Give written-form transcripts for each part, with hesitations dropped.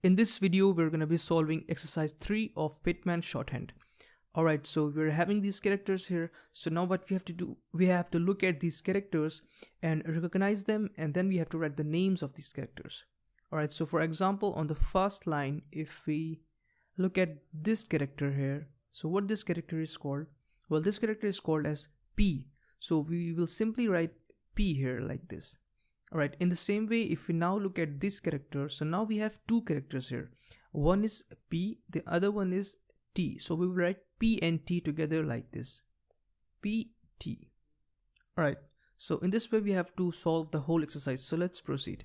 In this video, we're going to be solving exercise 3 of Pitman Shorthand. Alright, so we're having these characters here. So now what we have to do, we have to look at these characters and recognize them, and then we have to write the names of these characters. Alright, so for example, on the first line, if we look at this character here, so what this character is called? Well, this character is called as P. So we will simply write P here like this. Alright, in the same way, if we now look at this character, so now we have two characters here. One is P, the other one is T. So we will write P and T together like this. P, T. Alright, so in this way we have to solve the whole exercise. So let's proceed.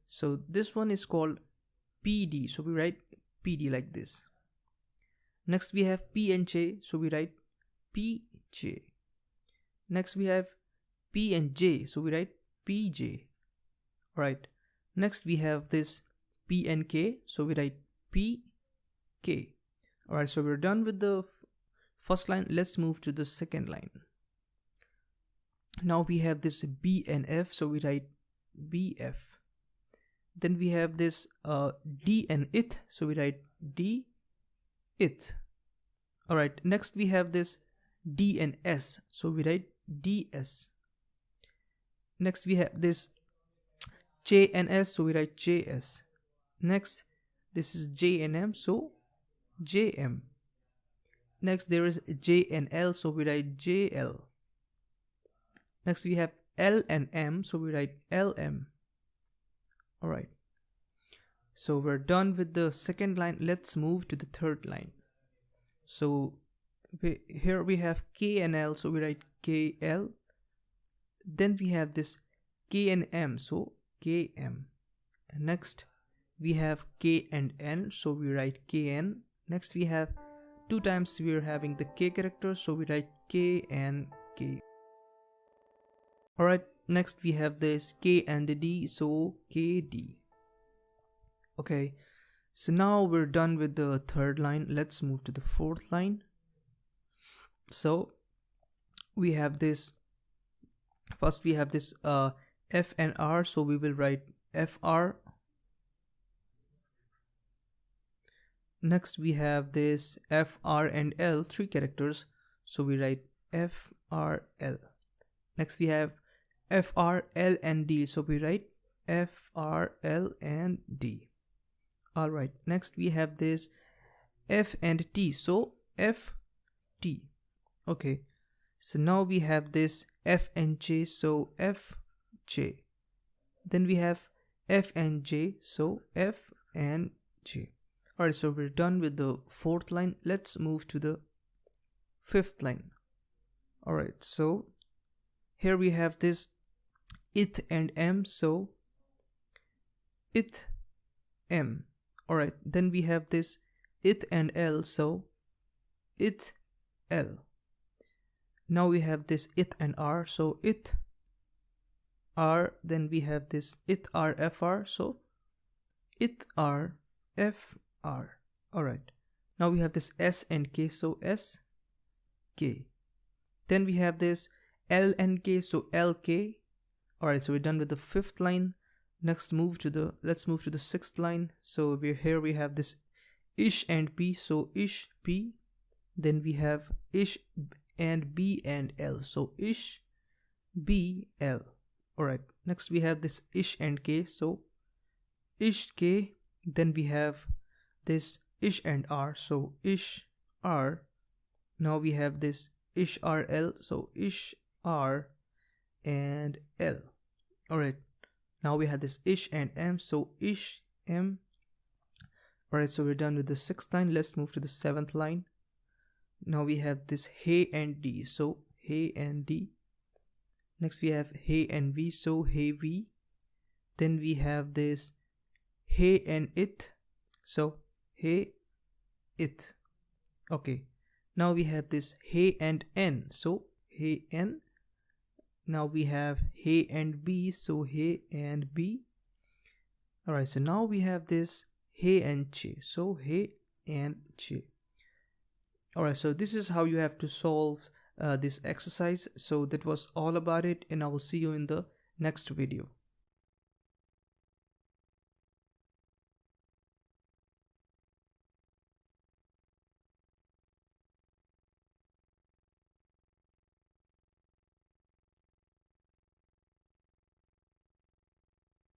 So this one is called PD. So we write PD like this. Next we have P and J. So we write PJ. Next we have P and J. So we write PJ. Alright, next we have this P and K, so we write PK. Alright, so we're done with the first line. Let's move to the second line. Now we have this B and F, so we write BF. Then we have this D and IT, so we write D, IT. Alright, next we have this D and S, so we write DS. Next we have this J and S, so we write JS. Next, this is J and M, so JM. Next, there is J and L, so we write JL. Next, we have L and M, so we write LM. Alright. So we're done with the second line. Let's move to the third line. So here we have K and L, so we write KL. Then we have this K and M, so KM. Next we have K and N, so we write KN. Next we have two times we are having the K character, so we write K and K. Alright, next we have this K and D, so KD. Okay, so now we're done with the third line. Let's move to the fourth line. So we have this, first we have this F and R, so we will write FR. Next we have this FR and L, three characters, so we write FRL. Next we have FR, L and D, so we write FRL and D. Alright, next we have this F and T, so FT. Okay, so now we have this F and J, so FJ. Then we have F and J, so F and J. Alright, so we're done with the fourth line. Let's move to the fifth line. Alright, so here we have this IT and M, so IT M. Alright, then we have this IT and L, so IT L. Now we have this IT and R, so IT R. Then we have this IT R FR, so IT R FR. Alright, now we have this S and K, so S K. Then we have this L and K, so LK. Alright, so we're done with the fifth line. Next let's move to the sixth line. So here we have this ish and P, so ish P. Then we have ish and B and L, so ish B L. Alright, next we have this ish and K, so ish K. Then we have this ish and R, so ish R. Now we have this ish RL, so ish R and L. Alright, now we have this ish and M, so ish M. Alright, so we're done with the sixth line. Let's move to the seventh line. Now we have this hey and D, so hey and D. Next we have hey and V, so hey V. Then we have this hey and it, so hey it. Okay, now we have this hey and N, so hey N. Now we have hey and B, so hey and B. Alright, so now we have this hey and J, so hey and J. Alright, so this is how you have to solve this exercise. So that was all about it, and I will see you in the next video.